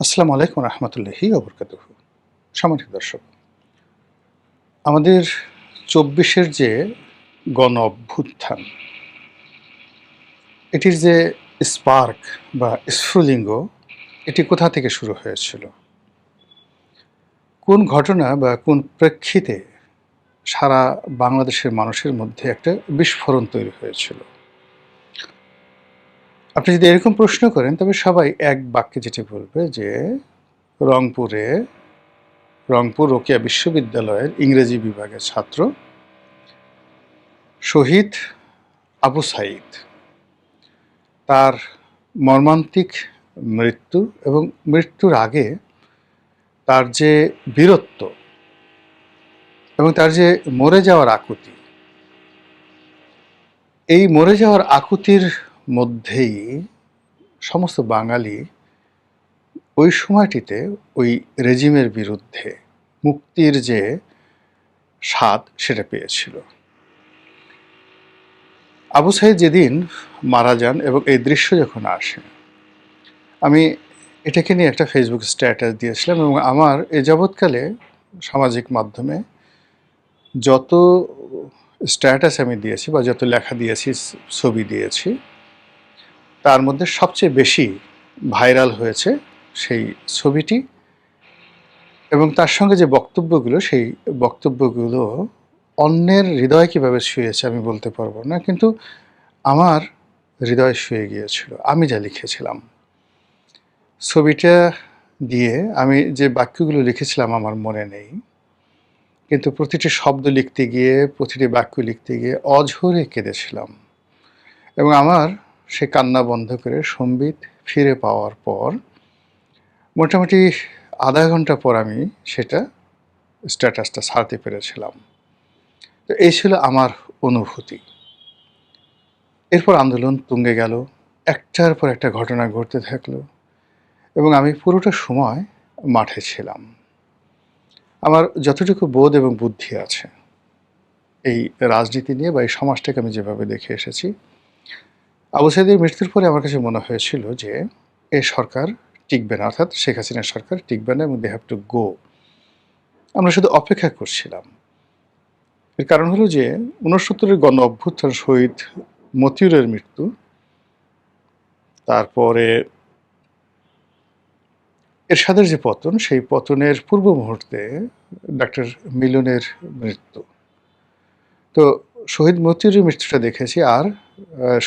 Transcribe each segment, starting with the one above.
আসসালামু আলাইকুম রহমতুল্লাহি ওবরকাতুহু। সম্মানিত দর্শক, আমাদের ২৪-এর যে গণ অভ্যুত্থান, এটির যে স্পার্ক বা স্ফুলিঙ্গ, এটি কোথা থেকে শুরু হয়েছিল? কোন ঘটনা বা কোন প্রেক্ষিতে সারা বাংলাদেশের মানুষের মধ্যে একটা বিস্ফোরণ তৈরি হয়েছিল? আপনি যদি এরকম প্রশ্ন করেন, তবে সবাই এক বাক্যে যেটি বলবে যে রংপুরে রংপুর রোকেয়া বিশ্ববিদ্যালয়ের ইংরেজি বিভাগের ছাত্র শহীদ আবু সাঈদ, তার মর্মান্তিক মৃত্যু এবং মৃত্যুর আগে তার যে বীরত্ব এবং তার যে মরে যাওয়ার আকুতি, এই মরে যাওয়ার আকুতির মধ্যেই সমস্ত বাঙালি ওই সময়টিতে ওই রেজিমের বিরুদ্ধে মুক্তির যে স্বাদ সেটা পেয়েছিল। আবু সাঈদ যেদিন মারা যান এবং এই দৃশ্য যখন আসে, আমি এটাকে নিয়ে একটা ফেসবুক স্ট্যাটাস দিয়েছিলাম এবং আমার এ যাবৎকালে সামাজিক মাধ্যমে যত স্ট্যাটাস আমি দিয়েছি বা যত লেখা দিয়েছি, ছবি দিয়েছি, তার মধ্যে সবচেয়ে বেশি ভাইরাল হয়েছে সেই ছবিটি এবং তার সঙ্গে যে বক্তব্যগুলো, সেই বক্তব্যগুলো অন্যের হৃদয় কীভাবে ছুঁয়েছে আমি বলতে পারবো না, কিন্তু আমার হৃদয় ছুঁয়ে গিয়েছিল আমি যা লিখেছিলাম। ছবিটা দিয়ে আমি যে বাক্যগুলো লিখেছিলাম আমার মনে নেই, কিন্তু প্রতিটি শব্দ লিখতে গিয়ে, প্রতিটি বাক্য লিখতে গিয়ে অঝরে কেঁদেছিলাম এবং আমার সে কান্না বন্ধ করে সম্বিত ফিরে পাওয়ার পর মোটামুটি আধা ঘন্টা পর আমি সেটা স্ট্যাটাসটা ছাড়তে পেরেছিলাম। তো এই ছিল আমার অনুভূতি। এরপর আন্দোলন তুঙ্গে গেল, একটার পর একটা ঘটনা ঘটতে থাকলো এবং আমি পুরোটা সময় মাঠে ছিলাম। আমার যতটুকু বোধ এবং বুদ্ধি আছে এই রাজনীতি নিয়ে বা এই সমাজটাকে আমি যেভাবে দেখে এসেছি, আবু সাঈদের মৃত্যুর পরে আমার কাছে মনে হয়েছিল যে এ সরকার টিকবে না, অর্থাৎ শেখ হাসিনার সরকার টিকবে না এবং দে হ্যাভ টু গো। আমরা শুধু অপেক্ষা করছিলাম। এর কারণ হলো যে ৬৯-এর গণ অভ্যুত্থান, শহীদ মতিউরের মৃত্যু, তারপরে এরশাদের যে পতন, সেই পতনের পূর্ব মুহূর্তে ডাক্তার মিলনের মৃত্যু। তো শহীদ মতিউরের মৃত্যুটা দেখেছি আর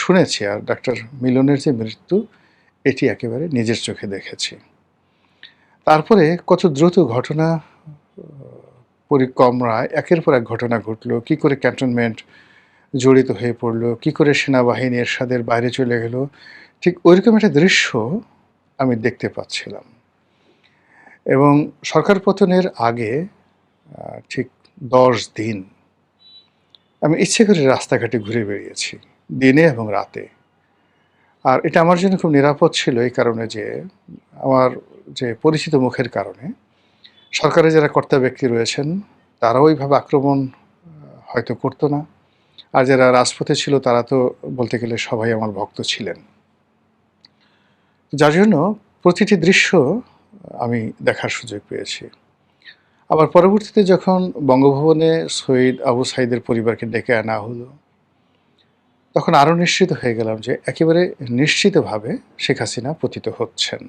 শুনেছি, আর ডাক্তার মিলনের যে মৃত্যু, এটি একেবারে নিজের চোখে দেখেছি। তারপরে কত দ্রুত ঘটনা পরিক্রমায় একের পর এক ঘটনা ঘটলো, কী করে ক্যান্টনমেন্ট জড়িত হয়ে পড়লো, কী করে সেনাবাহিনী এরশাদের বাইরে চলে গেল, ঠিক ওইরকম একটা দৃশ্য আমি দেখতে পাচ্ছিলাম। এবং সরকার পতনের আগে ঠিক ১০ দিন আমি ইচ্ছে করে রাস্তাঘাটে ঘুরে বেরিয়েছি, দিনে এবং রাতে। আর এটা আমার জন্য খুব নিরাপদ ছিল এই কারণে যে আমার যে পরিচিত মুখের কারণে সরকারে যারা কর্তা ব্যক্তি রয়েছেন তারাও ওইভাবে আক্রমণ হয়তো করতো না, আর যারা রাজপথে ছিল তারা তো বলতে গেলে সবাই আমার ভক্ত ছিলেন। যার জন্য প্রতিটি দৃশ্য আমি দেখার সুযোগ পেয়েছি। আবার পরবর্তীতে যখন বঙ্গভবনে শহীদ আবু সাঈদের পরিবারকে ডেকে আনা হলো, তখন আরও নিশ্চিত হয়ে গেলাম যে একেবারে নিশ্চিতভাবে শেখ হাসিনা পতিত হচ্ছেন।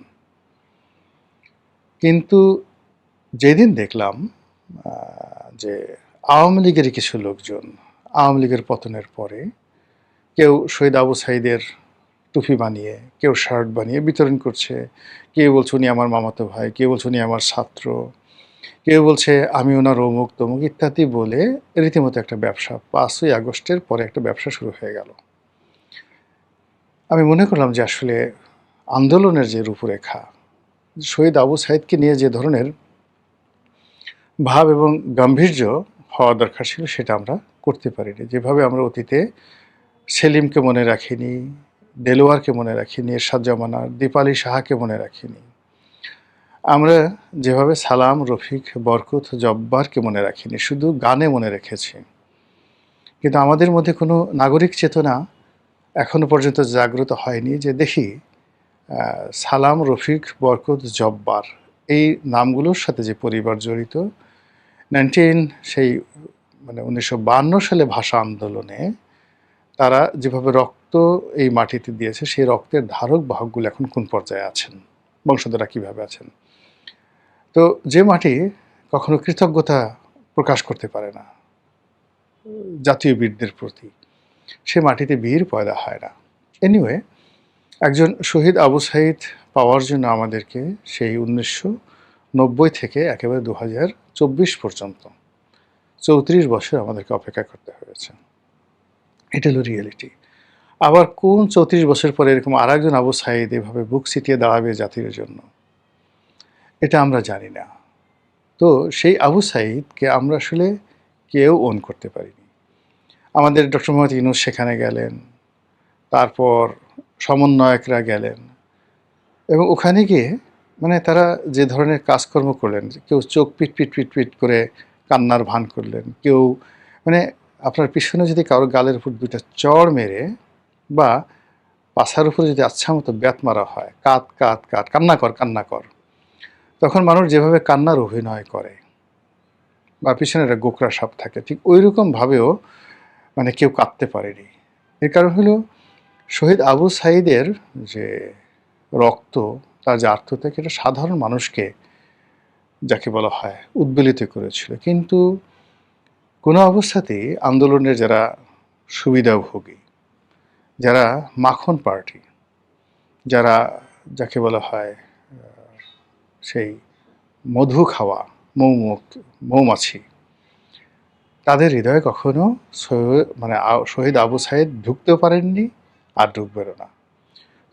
কিন্তু যেদিন দেখলাম যে আওয়ামী লীগেরই কিছু লোকজন আওয়ামী লীগের পতনের পরে কেউ শহীদ আবু সাঈদের টুপি বানিয়ে, কেউ শার্ট বানিয়ে বিতরণ করছে, কেউ বলছে উনি আমার মামাতো ভাই, কেউ বলছে উনি আমার ছাত্র, কেউ বলছে আমি ওনার অমুক তমুক ইত্যাদি বলে রীতিমতো একটা ব্যবসা ৫ই আগস্টের পরে একটা ব্যবসা শুরু হয়ে গেল। আমি মনে করলাম যে আসলে আন্দোলনের যে রূপরেখা, শহীদ আবু সাঈদকে নিয়ে যে ধরনের ভাব এবং গাম্ভীর্য হওয়া দরকার ছিল সেটা আমরা করতে পারিনি। যেভাবে আমরা অতীতে সেলিমকে মনে রাখিনি, দেলোয়ারকে মনে রাখিনি, এরশাদ জামানার, দীপালি সাহাকে মনে রাখিনি, আমরা যেভাবে সালাম, রফিক, বরকত, জব্বারকে মনে রাখিনি, শুধু গানে মনে রেখেছি। কিন্তু আমাদের মধ্যে কোনো নাগরিক চেতনা এখনো পর্যন্ত জাগ্রত হয়নি যে দেখি সালাম, রফিক, বরকত, জব্বার এই নামগুলোর সাথে যে পরিবার জড়িত, সেই 1952 সালে ভাষা আন্দোলনে তারা যেভাবে রক্ত এই মাটিতে দিয়েছে, সেই রক্তের ধারক বাহকগুলো এখন কোন পর্যায়ে আছেন, বংশধররা কিভাবে আছেন। তো যে মাটি কখনো কৃতজ্ঞতা প্রকাশ করতে পারে না জাতীয় বীরদের প্রতি, সে মাটিতে বীর পয়দা হয় না। এনিওয়ে, একজন শহীদ আবু সাঈদ পাওয়ার জন্য আমাদেরকে সেই 1990 থেকে একেবারে 2024 পর্যন্ত 34 বছর আমাদেরকে অপেক্ষা করতে হয়েছে। এটা হলো রিয়েলিটি। আবার কোন 34 বছর পরে এরকম আরেকজন আবু সাঈদ এভাবে বুক চিতিয়ে দাঁড়াবে জাতির জন্য, এটা আমরা জানি না। তো সেই আবু সাঈদকে আমরা আসলে কেউ ওন করতে পারিনি। আমাদের ডক্টর মোহাম্মদ ইউনূস সেখানে গেলেন, তারপর সমন্বয়করা গেলেন, এবং ওখানে গিয়ে তারা যে ধরনের কাজকর্ম করলেন, কেউ চোখ পিট পিট পিট পিট করে কান্নার ভান করলেন, কেউ আপনার পিছনে যদি কারোর গালের উপর দুইটা চড় মেরে বা পাছার উপরে যদি আচ্ছা মতো ব্যাত মারা হয়, কাত কাত কাত, কান্না কর কান্না কর, তখন মানুষ যেভাবে কান্নার অভিনয় করে বা পিছনে একটা গোকরা সাপ থাকে, ঠিক ওই রকমভাবেও কেউ কাঁদতে পারেনি। এর কারণ হলো শহীদ আবু সাঈদের যে রক্ত, তার যে আত্মত্যাগ, এটা সাধারণ মানুষকে, যাকে বলা হয়, উদ্বেলিত করেছিল। কিন্তু কোনো অবস্থাতেই আন্দোলনের যারা সুবিধাভোগী, যারা মাখন পার্টি, যারা যাকে বলা হয় সেই মধু খাওয়া মৌমাছি, তাদের হৃদয়ে কখনো শহীদ আবু সাঈদ ঢুকতেও পারেননি, আর ঢুকবেনও না।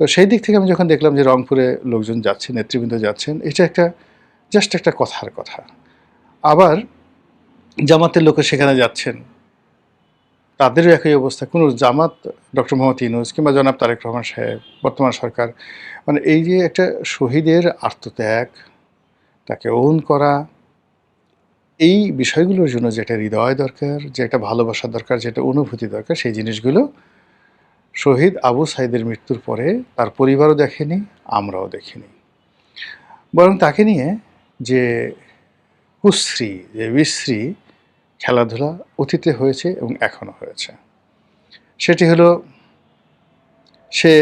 তো সেই দিক থেকে আমি যখন দেখলাম যে রংপুরে লোকজন যাচ্ছেন, নেতৃবৃন্দ যাচ্ছেন, এটা জাস্ট একটা কথার কথা। আবার জামাতের লোকে সেখানে যাচ্ছেন, তাদেরও একই অবস্থা। কোনো জামাত, ডক্টর মোহাম্মদ ইউনূস কিংবা জনাব তারেক রহমান সাহেব, বর্তমান সরকার, এই যে একটা শহীদের আত্মত্যাগ, তাকে ওন করা, এই বিষয়গুলোর জন্য যেটা হৃদয় দরকার, যে একটা ভালোবাসা দরকার, যেটা অনুভূতি দরকার, সেই জিনিসগুলো শহীদ আবু সাঈদের মৃত্যুর পরে তার পরিবারও দেখেনি, আমরাও দেখিনি। বরং তাকে নিয়ে যে কুশ্রী, যে বিশ্রী খেলাধুলা অতীতে হয়েছে এবং এখনো হয়েছে, সেটি হলো সে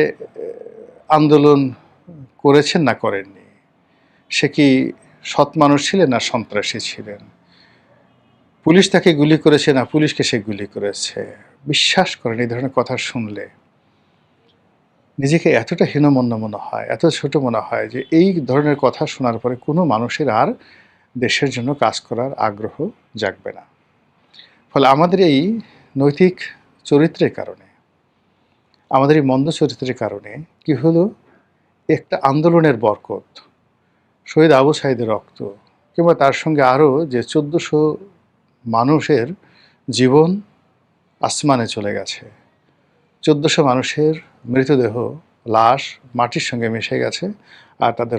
আন্দোলন করেছেন না করেননি, সে কি সৎ মানুষ ছিলেন না সন্ত্রাসী ছিলেন, পুলিশ তাকে গুলি করেছে না পুলিশকে সে গুলি করেছে, বিশ্বাস করেন এই ধরনের কথা শুনলে নিজেকে এতটা হীনমন্য মনে হয়, এত ছোট মনে হয় যে এই ধরনের কথা শোনার পরে কোনো মানুষের আর দেশের জন্য কাজ করার আগ্রহ জাগবে না। ফলে আমাদের এই নৈতিক চরিত্রের কারণে, আমাদের এই মন্দ চরিত্রের কারণে কি হলো, একটা আন্দোলনের বরকত, শহীদ আবু সাঈদের রক্ত, কিংবা তার সঙ্গে আরও যে 1400 মানুষের জীবন আসমানে চলে গেছে, 1400 মানুষের মৃতদেহ, লাশ মাটির সঙ্গে মিশে গেছে, আর তাদের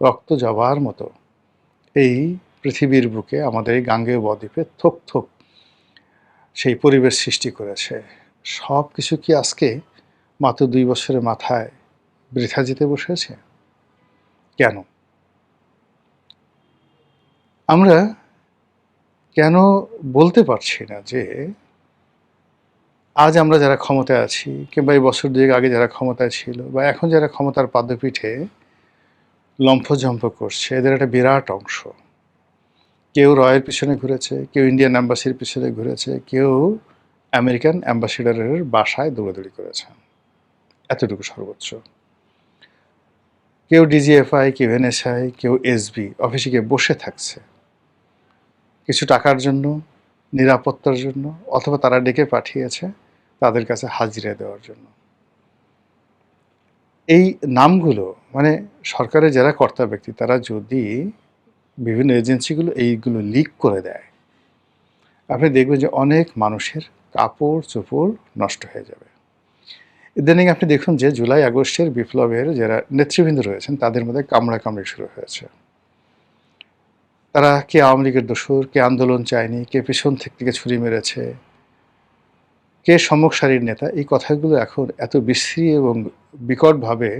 রক্ত জবার মতো এই পৃথিবীর বুকে, আমাদের এই গাঙ্গেয় বদ্বীপে থোক থোক সেই পরিবেশ সৃষ্টি করেছে। সব কিছু কি আজকে মাত্র 2 বছরের মাথায় বৃথা যেতে বসেছে? কেন? আমরা কেন বলতে পারছি না যে আজ আমরা যারা ক্ষমতায় আছি, কিংবা এই বছর 2 আগে যারা ক্ষমতায় ছিল, বা এখন যারা ক্ষমতার পাদপীঠে লম্ফঝম্প করছে, এদের একটা বিরাট অংশ, কেউ রয়ের পিছনে ঘুরেছে, কেউ ইন্ডিয়ান অ্যাম্বাসির পিছনে ঘুরেছে, কেউ আমেরিকান অ্যাম্বাসিডারের বাসায় দৌড়াদৌড়ি করেছে, এতটুকু সর্বোচ্চ। কেউ ডিজিএফআই, কেউ এনএসআই, কেউ এসবি অফিসে গিয়ে বসে থাকছে কিছু টাকার জন্য, নিরাপত্তার জন্য, অথবা তারা ডেকে পাঠিয়েছে তাদের কাছে হাজিরা দেওয়ার জন্য। এই নামগুলো সরকারের যারা কর্তা ব্যক্তি, তারা যদি বিভিন্ন এজেন্সিগুলো এইগুলো লিক করে দেয়, আপনি দেখবেন যে অনেক মানুষের কাপড় চোপড় নষ্ট হয়ে যাবে। ইদানিং আপনি দেখুন যে জুলাই আগস্টের বিপ্লবের যারা নেতৃবৃন্দ রয়েছেন, তাদের মধ্যে কামড়াকামড়ি শুরু হয়েছে। তারা কে আওয়ামী লীগের দোসর, কে আন্দোলন চায়নি, কে পিছন থেকে ছুরি মেরেছে, কে সম্মুখ সারির নেতা, এই কথাগুলো এখন এত বিশ্রী এবং বিকটভাবে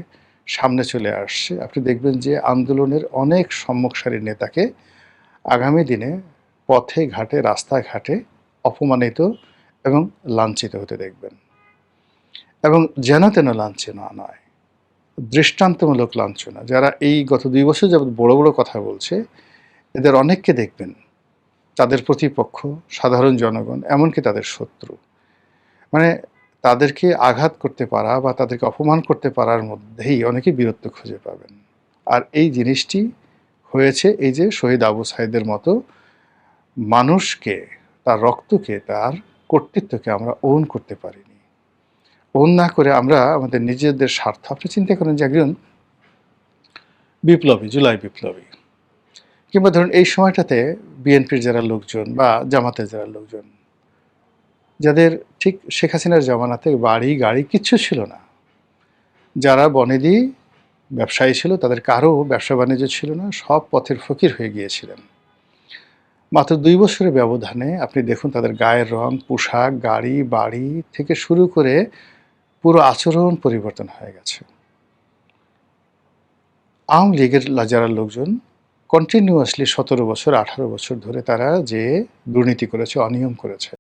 সামনে চলে আসছে। আপনি দেখবেন যে আন্দোলনের অনেক সম্মুখ সারির নেতাকে আগামী দিনে পথে ঘাটে রাস্তাঘাটে অপমানিত এবং লাঞ্ছিত হতে দেখবেন। এবং যেন তেন লাঞ্ছনা নয়, দৃষ্টান্তমূলক লাঞ্ছনা। যারা এই গত ২ বছর যাবৎ বড়, বড় কথা বলছে, এদের অনেককে দেখবেন তাদের প্রতিপক্ষ, সাধারণ জনগণ, এমনকি তাদের শত্রু। মানে তাদেরকে আঘাত করতে পারা বা তাদেরকে অপমান করতে পারার মধ্যেই অনেকে বীরত্ব খুঁজে পাবেন। আর এই জিনিসটি হয়েছে এই যে শহীদ আবু সাঈদের মতো মানুষকে, তার রক্তকে, তার কর্তৃত্বকে আমরা ওন করতে পারিনি। ওন না করে আমরা আমাদের নিজেদের স্বার্থ, আপনি চিন্তা করেন যে একজন বিপ্লবী, জুলাই বিপ্লবী কিংবা ধরুন এই সময়টাতে বিএনপির যারা লোকজন বা জামাতের যারা লোকজন, যাদের ঠিক শেখ হাসিনার জমানাতে বাড়ি গাড়ি কিচ্ছু ছিল না, যারা বনেদি ব্যবসায়ী ছিল, তাদের কারো ব্যবসা বাণিজ্য ছিল না, সব পথের ফকির হয়ে গিয়েছিলেন। মাত্র ২ বছরের ব্যবধানে আপনি দেখুন তাদের গায়ের রং, পোশাক, গাড়ি, বাড়ি থেকে শুরু করে পুরো আচরণ পরিবর্তন হয়ে গেছে। আওয়ামী লীগের যারা লোকজন কন্টিনিউয়াসলি ১৭ বছর ১৮ বছর ধরে তারা যে দুর্নীতি করেছে, অনিয়ম করেছে,